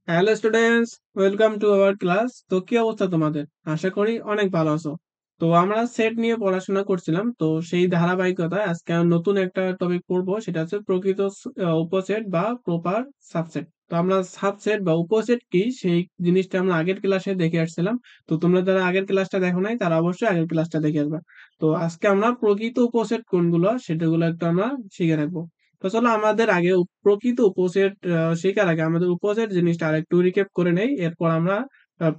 Hello students, welcome to our class. তো কি অবস্থা তোমাদের? আশা করি অনেক ভালো আছো। তো আমরা সেট নিয়ে পড়াশোনা করছিলাম, তো সেই ধারাবাহিকতায় আজকে আমরা নতুন একটা টপিক পড়বো, সেটা হচ্ছে প্রকৃত উপসেট বা প্রপার সাবসেট। তো আমরা সাবসেট বা উপসেট কি সেই জিনিসটা আমরা আগের ক্লাসে দেখে আসছিলাম। তো তোমরা যারা আগের ক্লাসটা দেখো নাই তারা অবশ্যই আগের ক্লাসটা দেখে আসবে। তো আজকে আমরা প্রকৃত উপসেট কোনগুলো সেটাগুলো একটু আমরা শিখে রাখবো। তো চলো আমাদের আগে প্রকৃত উপসেট শেখার আগে আমাদের উপসেট জিনিসটা আরেকটু রিক্যাপ করে নেই, এরপর আমরা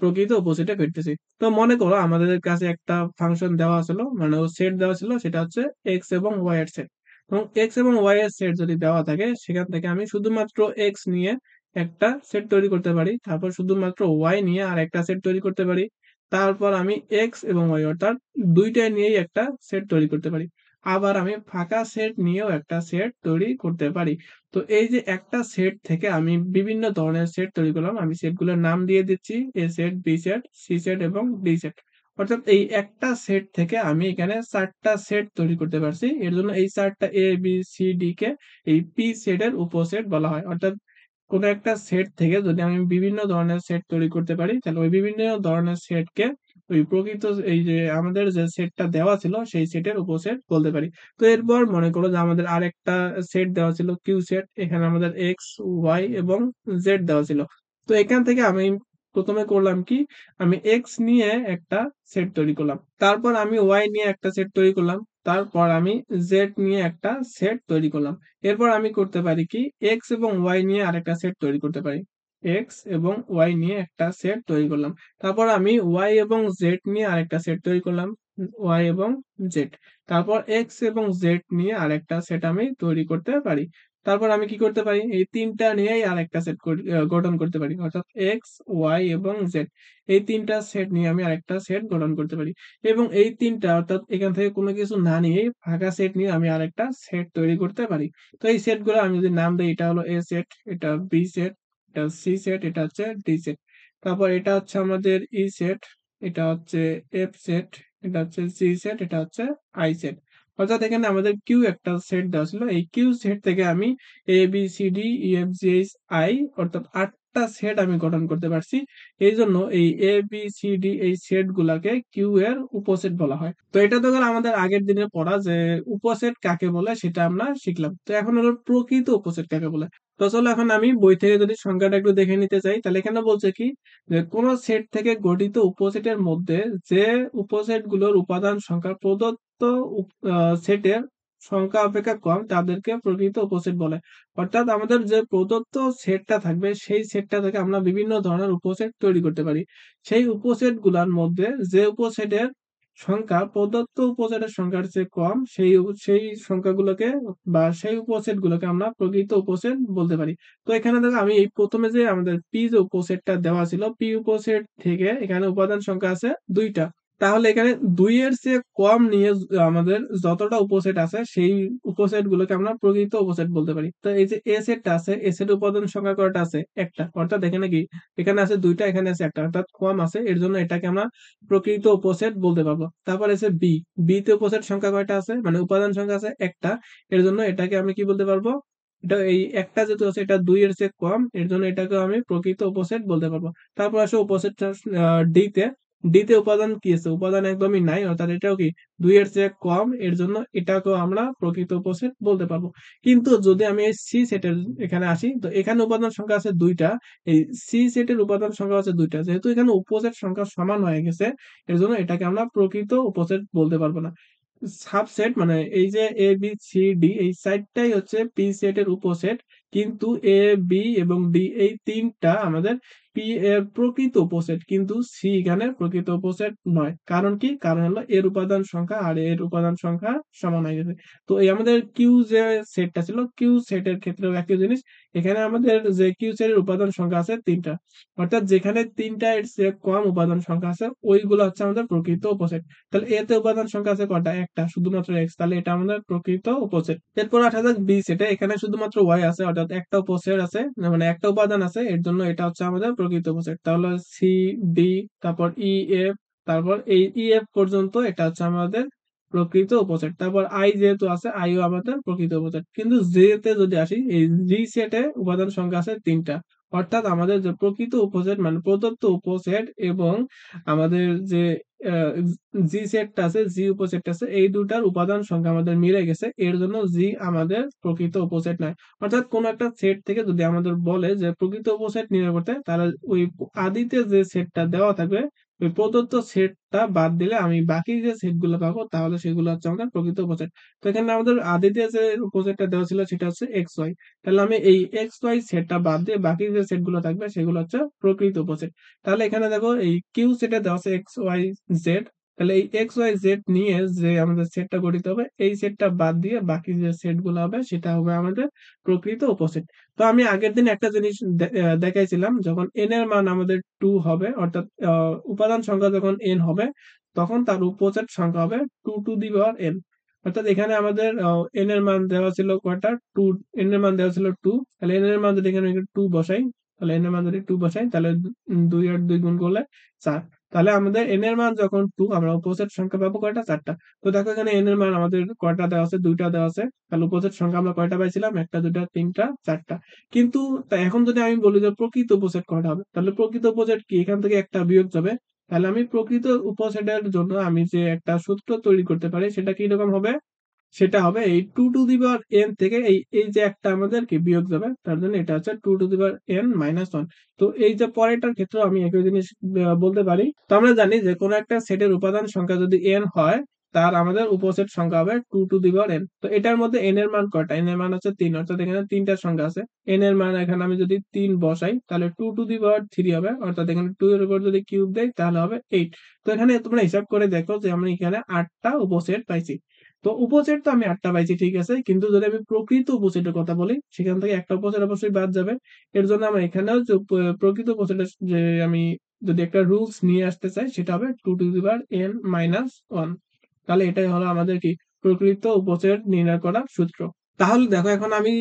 প্রকৃত উপসেটে ফিরতেছি। তো মনে করো আমাদের কাছে একটা ফাংশন দেওয়া ছিল, মানে সেট দেওয়া ছিল, সেটা হচ্ছে এক্স এবং ওয়াই এর সেট। এবং এক্স এবং ওয়াই এর সেট যদি দেওয়া থাকে, সেখান থেকে আমি শুধুমাত্র এক্স নিয়ে একটা সেট তৈরি করতে পারি, তারপর শুধুমাত্র ওয়াই নিয়ে আর একটা সেট তৈরি করতে পারি, তারপর আমি এক্স এবং ওয়াই অর্থাৎ দুইটাই নিয়েই একটা সেট তৈরি করতে পারি। আবার আমি ফাঁকা সেট নিয়েও একটা সেট তৈরি করতে পারি। তো এই যে একটা সেট থেকে আমি বিভিন্ন ধরনের সেট তৈরি করলাম, আমি সেটগুলোর নাম দিয়ে দিচ্ছি A set, B set, C set এবং ডি সেট। অর্থাৎ এই একটা সেট থেকে আমি এখানে চারটা সেট তৈরি করতে পারছি, এর জন্য এই চারটা এ বি সি ডি কে এই পি সেটের উপসেট বলা হয়। অর্থাৎ কোনো একটা সেট থেকে যদি আমি বিভিন্ন ধরনের সেট তৈরি করতে পারি, তাহলে ওই বিভিন্ন ধরনের সেটকে ওই প্রকৃত এই যে আমাদের যে সেটটা দেওয়া ছিল সেই সেটের উপসেট বলতে পারি। তো এরপর মনে করো যে আমাদের আরেকটা সেট দেওয়া ছিল কিউ সেট, এখানে আমাদের এক্স, ওয়াই এবং জেড দেওয়া ছিল। তো এখান থেকে আমি প্রথমে করলাম কি, আমি এক্স নিয়ে একটা সেট তৈরি করলাম, তারপর আমি ওয়াই নিয়ে একটা সেট তৈরি করলাম, তারপর আমি জেড নিয়ে একটা সেট তৈরি করলাম। এরপর আমি করতে পারি কি, এক্স এবং ওয়াই নিয়ে আরেকটা সেট তৈরি করতে পারি, এক্স এবং ওয়াই নিয়ে একটা সেট তৈরি করলাম। তারপর আমি ওয়াই এবং জেড নিয়ে আরেকটা সেট তৈরি করলাম, ওয়াই এবং জেড। তারপর এক্স এবং জেড নিয়ে আরেকটা সেট আমি তৈরি করতে পারি। তারপর আমি কি করতে পারি, এই তিনটা নিয়েই আরেকটা সেট গঠন করতে পারি, অর্থাৎ এক্স, ওয়াই এবং জেড। এই তিনটা সেট নিয়ে আমি আরেকটা সেট গঠন করতে পারি। এবং এই তিনটা অর্থাৎ এখান থেকে কোনো কিছু না নিয়ে ফাঁকা সেট নিয়ে আমি আরেকটা সেট তৈরি করতে পারি। তো এই সেট গুলো আমি যদি নাম দিই, এটা হলো এ সেট, এটা বি সেট, এটা সি সেট, এটা হচ্ছে ডি সেট। তারপর এটা হচ্ছে আমাদের ই সেট, এটা হচ্ছে এফ সেট, এটা হচ্ছে সি সেট, এটা হচ্ছে আই সেট। অর্থাৎ এখানে আমাদের কিউ একটা সেট দেওয়া ছিল, এই কিউ সেট থেকে আমি A B C D E F G H I অর্থাৎ আটটা সেট আমি গঠন করতে পারছি। এই জন্য এই এ বি সি ডি এই সেট গুলাকে কিউ এর উপসেট বলা হয়। তো এটা তো গেল আমাদের আগের দিনে পড়া যে উপসেট কাকে বলে সেটা আমরা শিখলাম। তো এখন হলো প্রকৃত উপসেট কাকে বলে। তো চলো এখন আমি বই থেকে যদি সংখ্যাটা একটু দেখে নিতে চাই, তাহলে এখানে বলছে কি, যে কোন সেট থেকে গঠিত উপসেটের মধ্যে যে উপসেট গুলোর উপাদান সংখ্যা প্রদত্ত সেটের সংখ্যা অপেক্ষা কম তাদেরকে প্রকৃত উপসেট বলে। অর্থাৎ আমাদের যে প্রদত্ত সেটটা থাকবে সেই সেটটা থেকে আমরা বিভিন্ন ধরনের উপসেট তৈরি করতে পারি। সেই উপসেট গুলার মধ্যে যে উপসেটের সংখ্যা প্রদত্ত উপসেটের সংখ্যার চেয়ে কম, সেই সংখ্যাগুলোকে বা সেই উপসেট গুলোকে আমরা প্রকৃত উপসেট বলতে পারি। তো এখানে দেখো আমি এই প্রথমে যে আমাদের পি যে উপসেটটা দেওয়া ছিল, পি উপসেট থেকে এখানে উপাদান সংখ্যা আছে দুইটা। তাহলে এখানে দুইয়ের চেয়ে কম নিয়ে আমাদের যতটা উপসেট আছে সেই উপসেট গুলোকে আমরা প্রকৃত উপসেট বলতে পারি। তো এই যে এ সেটটা আছে, এ সেট উপাদান সংখ্যা কয়টা আছে? একটা। অর্থাৎ এখানে কি, এখানে আছে দুইটা, এখানে আছে একটা, অর্থাৎ কম আছে, এর জন্য এটাকে আমরা প্রকৃত উপসেট বলতে পারবো। তারপর আছে বি, বি তে উপসেট সংখ্যা কয়টা আছে, মানে উপাদান সংখ্যা আছে একটা, এর জন্য এটাকে আমি কি বলতে পারবো, এটা এই একটা যেহেতু আছে এটা দুই এর চেয়ে কম, এর জন্য এটাকে আমি প্রকৃত উপসেট বলতে পারবো। তারপর আসে উপসেট ডি তে, ডি তে উপাদান কি আছে, উপাদান একদমই নাই, অর্থাৎ এটাও কি দুই এর চেয়ে কম, এর জন্য এটাকেও আমরা প্রকৃত উপসেট বলতে পারবো। কিন্তু যদি আমি এই সি সেটের এখানে আসি, তো এখানে উপাদান সংখ্যা আছে দুইটা, এই সি সেটের উপাদান সংখ্যা আছে দুইটা, যেহেতু এখানে উপসেট সংখ্যা সমান হয়ে গেছে, এর জন্য এটাকে আমরা প্রকৃত উপসেট বলতে পারবো না। সাবসেট মানে এই যে এ বি সি ডি এই সাইডটাই হচ্ছে পি সেটের উপসেট, কিন্তু এ বি এবং ডি এই তিনটা আমাদের পি এর প্রকৃত উপসেট, কিন্তু সি এখানে প্রকৃত উপসেট নয়। কারণ কি, কারণ হলো এর উপাদান সংখ্যা আর এর উপাদান সংখ্যা সমান হয়ে গেছে। তো এই আমাদের কিউ যে সেটটা ছিল, কিউ সেটের ক্ষেত্রেও একই জিনিস, এখানে আমাদের যে কিউ সেটের উপাদান সংখ্যা আছে তিনটা, অর্থাৎ যেখানে তিনটা এর চেয়ে কম উপাদান সংখ্যা আছে ওইগুলো হচ্ছে আমাদের প্রকৃত উপসেট। তাহলে এতে উপাদান সংখ্যা আছে কয়টা, একটা, শুধুমাত্র এক্স, তাহলে এটা আমাদের প্রকৃত উপসেট। এরপর আসা যাক বি সেটে, এখানে শুধুমাত্র ওয়াই আছে, অর্থাৎ একটা উপসেট আছে, মানে একটা উপাদান আছে, এর জন্য এটা হচ্ছে আমাদের প্রকৃত উপসেট। তাহলে সি, ডি, তারপর ই, এফ, তারপর এই ই এফ পর্যন্ত এটা হচ্ছে আমাদের প্রকৃত উপসেট। তারপর আই যেহেতু আছে, আইও আমাদের প্রকৃত উপসেট। কিন্তু জে তে যদি আসি, এই জি সেটে উপাদান সংখ্যা আছে তিনটা, অর্থাৎ আমাদের যে প্রকৃত উপসেট মানে প্রদত্ত উপসেট এবং আমাদের যে জি সেটটা আছে, জি উপসেটটা আছে, এই দুটার উপাদান সংখ্যা আমাদের মিলে গেছে, এর জন্য জি আমাদের প্রকৃত উপসেট নয়। অর্থাৎ কোন একটা সেট থেকে যদি আমাদের বলে যে প্রকৃত উপসেট নির্ণয় করতে, তাহলে ওই আদিতে যে সেটটা দেওয়া থাকবে ওই প্রদত্ত সেটটা বাদ দিলে আমি বাকি যে সেটগুলো পাবো, তাহলে সেগুলো হচ্ছে আমাদের প্রকৃত উপসেট। তো এখানে আমাদের আদিতে যে উপসেটটা দেওয়া ছিল সেটা হচ্ছে এক্স ওয়াই, তাহলে আমি এই এক্স ওয়াই সেটটা বাদ দিয়ে বাকি যে সেটগুলো থাকবে সেগুলো হচ্ছে প্রকৃত উপসেট। তাহলে এখানে দেখো এই কিউ সেটে দেওয়া আছে এক্স ওয়াই জেড, তাহলে এই এক্স ওয়াই জেড নিয়ে যে আমাদের সেটটা গঠিত হবে, এই সেটটা বাদ দিয়ে বাকি যে সেট গুলো হবে সেটা হবে আমাদের প্রকৃত উপসেট। তো আমি আগের দিন একটা জিনিস দেখাইছিলাম, যখন এন এর মান আমাদের 2 হবে, অর্থাৎ উপাদান সংখ্যা যখন এন হবে, তখন তার উপসেট সংখ্যা হবে 2 টু দি পাওয়ার এন। অর্থাৎ এখানে আমাদের এন এর মান দেওয়া ছিল কয়টা, 2, এন এর মান দেওয়া ছিল 2, তাহলে এন এর মান যদি এখানে 2 বসাই, তাহলে এন এর মান যদি 2 বসাই, তাহলে 2 আর 2 গুণ করলে 4। তাহলে আমাদের এন এর মান যখন 2, আমরা উপসেট সংখ্যা পাবো কয়টা, 4টা। তো দেখো এখানে এন এর মান আমাদের কয়টা দেওয়া আছে, 2টা দেওয়া আছে, তাহলে উপসেট সংখ্যা আমরা কয়টা পাইছিলাম, 1টা 2টা 3টা 4টা। কিন্তু এখন যদি আমি বলি যে প্রকৃত উপসেট কয়টা হবে, তাহলে প্রকৃত উপসেট কি, এখান থেকে একটা বিয়োগ যাবে। তাহলে আমি প্রকৃত উপসেটের জন্য আমি যে একটা সূত্র তৈরি করতে পারি, সেটা কি রকম হবে, সেটা হবে এই 2 টু দি পাওয়ার এন থেকে এই এই যে একটা আমাদের কি বিয়োগ যাবে, তার জন্য এটা হচ্ছে 2 to the power N minus 1। তো এই যে পরেরটার ক্ষেত্রে আমি একই জিনিস বলতে পারি। তো আমরা জানি যে কোনো একটা সেটের উপাদান সংখ্যা যদি এন হয়, তার আমাদের উপসেট সংখ্যা হবে 2 টু দি পাওয়ার এন। তো এটার মধ্যে এন এর মান কয়টা, এন এর মান হচ্ছে 3, অর্থাৎ এখানে 3টা সংখ্যা আছে। এন এর মান এখানে আমি যদি 3 বসাই, তাহলে 2 টু দি পাওয়ার 3 হবে, অর্থাৎ এখানে 2 এর উপর যদি কিউব দেই তাহলে হবে 8। তো এখানে তোমরা হিসাব করে দেখো যে আমরা এখানে 8টা উপসেট পাইছি। তো উপসেট তো আমি 8টা পাইছি, ঠিক আছে, কিন্তু যদি আমি প্রকৃত উপসেটের কথা বলি, সেখান থেকে একটা উপসেট অবশ্যই বাদ যাবে। এর জন্য আমরা এখানেও যে প্রকৃত উপসেটের যে আমি যদি একটা রুলস নিয়ে আসতে চাই, সেটা হবে 2 to the power N minus 1। তাহলে এটাই হলো আমাদের কি প্রকৃত উপসেট নির্ণয় করার সূত্র। তাহলে দেখো এখন আমি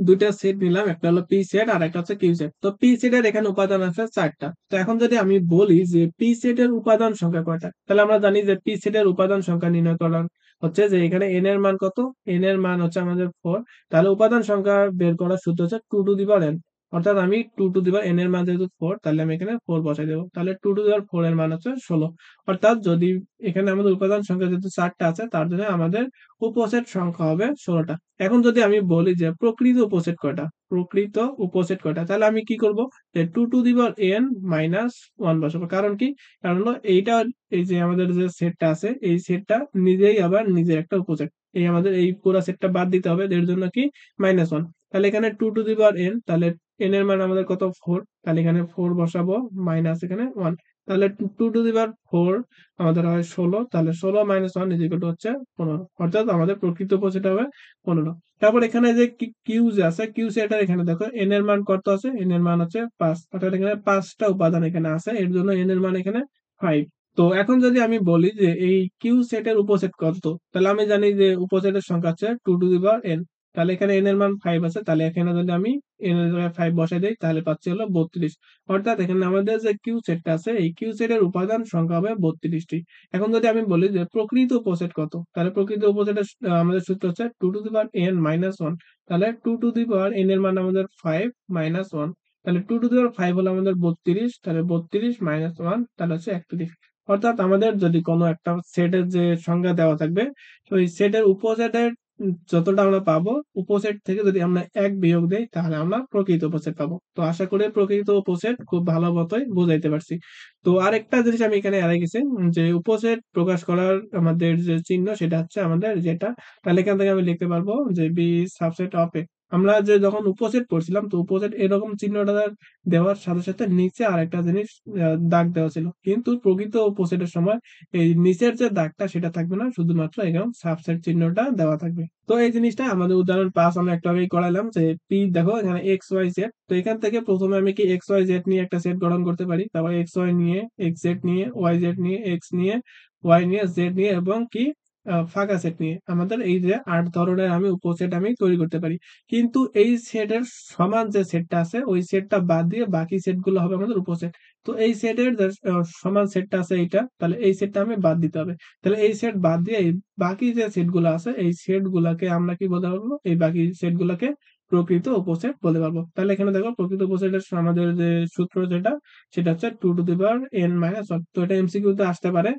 দুইটা সেট নিলাম, একটা হলো পি সেট আর একটা হচ্ছে কিউ সেট। তো পি সেটের এখানে উপাদান আছে 4টা। তো এখন যদি আমি বলি যে পি সেটের উপাদান সংখ্যা কয়টা, তাহলে আমরা জানি যে পি সেটের উপাদান সংখ্যা নির্ণয় করার হচ্ছে যে এখানে এন এর মান কত, এন এর মান হচ্ছে আমাদের 4। তাহলে উপাদান সংখ্যা বের করার সূত্র হচ্ছে 2 টু দি পাওয়ার এন। অর্থাৎ আমি 2 টু দি পাওয়ার এন এর মান যেহেতু 4, তাহলে আমি এখানে 4 বসাই দেবো, তাহলে 2 টু দি পাওয়ার 4 এর মান হচ্ছে 16। অর্থাৎ যদি এখানে আমাদের উপাদান সংখ্যা যেহেতু 4টা আছে, তার জন্য আমাদের উপসেট সংখ্যা হবে 16টা। এখন যদি আমি বলি যে প্রকৃত উপসেট কয়টা, প্রকৃত উপসেট কয়টা, তাহলে আমি কি করব, যে 2 to the power N minus 1 বসাবো। কারণ কি, কারণ হলো এইটা, এই যে আমাদের যে সেটটা আছে, এই সেটটা নিজেই আবার নিজের একটা উপসেট। এই আমাদের এই পুরো সেটটা বাদ দিতে হবে, এর জন্য কি -1। তাহলে এখানে 2 টু দি পাওয়ার এন, তাহলে এন এর মান আমাদের কত, 4, তাহলে এখানে 4 বসাবো, মাইনাস এখানে 1। তাহলে 2 টু দি পাওয়ার 4 আমাদের হয় 16, তাহলে 16 - 1 হচ্ছে 15, অর্থাৎ আমাদের প্রকৃত উপসেট হবে 15। তারপর এখানে যে কিউ যে আছে, কিউ সেটার এখানে দেখো এন এর মান কত আছে, এন এর মান হচ্ছে 5, অর্থাৎ এখানে 5টা উপাদান এখানে আছে, এর জন্য এন এর মান এখানে 5। তো এখন যদি আমি বলি যে এই কিউ সেটের উপসেট কত, তাহলে আমি জানি যে উপসেটের সংখ্যা হচ্ছে 2 টু দি পাওয়ার এন। তাহলে এখানে এন এর মান 5 আছে, তাহলে এখানে যদি আমি এন এর জায়গায় 5 বসাই দেই, তাহলে পাচ্ছি হলো 32। অর্থাৎ এখানে আমাদের যে কিউ সেটটা আছে, এই কিউ সেটের উপাদান সংখ্যা হবে 32টি। এখন যদি আমি বলি যে প্রকৃত উপসেট কত, তাহলে প্রকৃত উপসেটের আমাদের সূত্র হচ্ছে 2 to the power N minus 1। তাহলে 2 টু দি পাওয়ার এন এর মান আমাদের 5 - 1, তাহলে 2 টু দি পাওয়ার 5 হলো আমাদের 32, তাহলে 32 - 1 তাহলে হচ্ছে 31। অর্থাৎ আমাদের যদি কোনো একটা সেটের যে সংখ্যা দেওয়া থাকবে, তো ওই সেটের উপসেটের যতটা আমরা পাবো, উপসেট থেকে যদি আমরা 1 বিয়োগ দেই, তাহলে আমরা প্রকৃত উপসেট পাবো। তো আশা করি প্রকৃত উপসেট খুব ভালো মতোই বুঝাইতে পারছি। তো আরেকটা জিনিস আমি এখানে এড়াই গেছি, যে উপসেট প্রকাশ করার আমাদের যে চিহ্ন, সেটা হচ্ছে আমাদের যেটা, তাহলে এখান থেকে আমি লিখতে পারবো যে বি সাবসেট অফ এ। আমরা যে যখন উপসেট পড়ছিলাম, তো উপসেট এরকম চিহ্নটা দেওয়ার সাথে সাথে নিচে আরেকটা জিনিস দাগ দেওয়া ছিল, কিন্তু প্রকৃত উপসেটের সময় এই নিচের যে দাগটা সেটা থাকবে না, শুধুমাত্র এরকম সাবসেট চিহ্নটা দেওয়া থাকবে। তো এই জিনিসটা আমাদের উদাহরণ 5 আমরা একটু আগেই করাইলাম, যে পি দেখো এখানে এক্স ওয়াই জেড। তো এখান থেকে প্রথমে আমি কি এক্স ওয়াই জেড নিয়ে একটা সেট গঠন করতে পারি, তারপর এক্স ওয়াই নিয়ে, এক্স জেড নিয়ে, ওয়াই জেড নিয়ে, এক্স নিয়ে, ওয়াই নিয়ে, জেড নিয়ে, এবং কি ফাঁকা সেট নিয়ে, আমাদের এই যে 8 ধরনের আমি উপসেট আমি তৈরি করতে পারি। কিন্তু এই সেটের সমান যে সেটটা আছে, ওই সেটটা বাদ দিয়ে বাকি সেটগুলো হবে আমাদের উপসেট। তো এই সেটের যে সমান সেটটা আছে এইটা, তাহলে এই সেটটা আমি বাদ দিতে হবে। তাহলে এই সেট বাদ দিয়ে এই বাকি যে সেট গুলো আছে, এই সেট গুলাকে আমরা কি বলতে পারবো, এই বাকি সেট গুলাকে প্রকৃত উপসেট বলতে পারবো। তাহলে এখানে দেখো প্রকৃত উপসেটের আমাদের যে সূত্র সেটা হচ্ছে 2n-1। তো এটা এমসিকিউতে আসতে পারে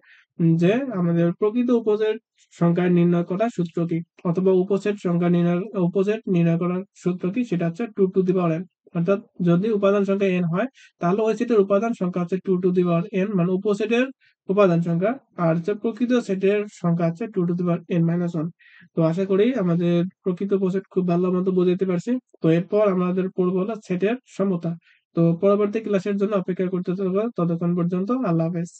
যে আমাদের প্রকৃত উপসেট সংখ্যা নির্ণয় করার সূত্র কি, অথবা উপসেট নির্ণয় করার সূত্র কি, সেটা হচ্ছে 2n। অর্থাৎ যদি উপাদান সংখ্যা n হয় তাহলে ওই সেটের উপাদান সংখ্যা হচ্ছে 2n, মানে উপসেটের উপাদান সংখ্যা। আর হচ্ছে প্রকৃত সেটের সংখ্যা হচ্ছে 2n-1। তো আশা করি আমাদের প্রকৃত উপসেট খুব ভালো মতো বোঝাতে পারছি। তো এরপর আমাদের পড়বো হলো সেটের সমতা। তো পরবর্তী ক্লাসের জন্য অপেক্ষা করতে থাকবো, ততক্ষণ পর্যন্ত আল্লাহ হাফেজ।